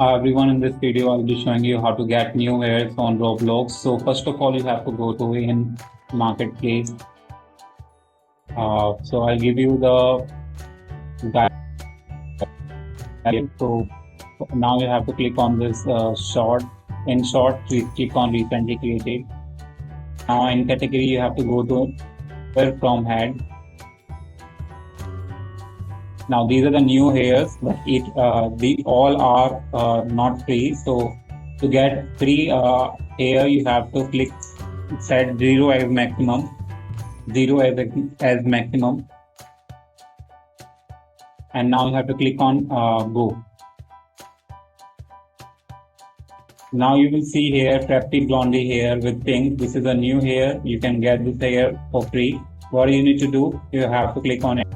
Everyone, in this video I'll be showing you how to get new hairs on Roblox. So first of all, you have to go to in marketplace. So I'll give you the guide. So now you have to click on this short. In short, please click on recently created. Now in category you have to go to hair from head. Now these are the new hairs, but they all are not free. So to get free hair, you have to click set 0 as maximum, 0 as maximum, and now you have to click on go. Now you will see here preppy blondie hair with pink. This is a new hair. You can get this hair for free. What you need to do, you have to click on it.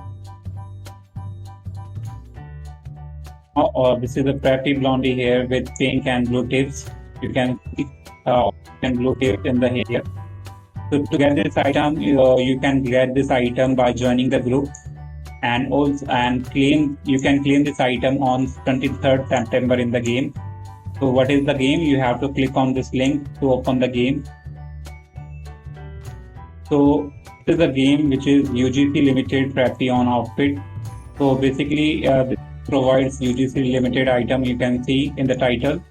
This is a preppy blondie hair with pink and blue tips. You can blue tips in the hair. So to get this item, you can get this item by joining the group, and also you can claim this item on 23rd September in the game. So what is the game? You have to click on this link to open the game. So this is a game which is UGC limited preppy on outfit. So basically this provides UGC limited item, you can see in the title.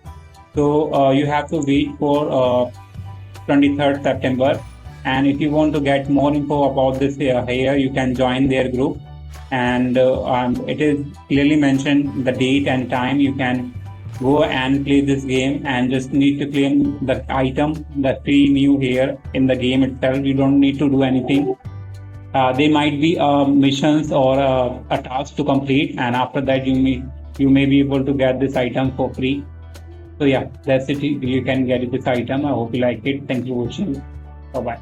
So you have to wait for 23rd September. And if you want to get more info about this hair, you can join their group. And it is clearly mentioned the date and time. You can go and play this game and just need to claim the item, the free new hair in the game itself. You don't need to do anything. There might be missions or a task to complete, and after that you may be able to get this item for free. So yeah, that's it. You can get this item. I hope you like it. Thank you for watching. Bye bye.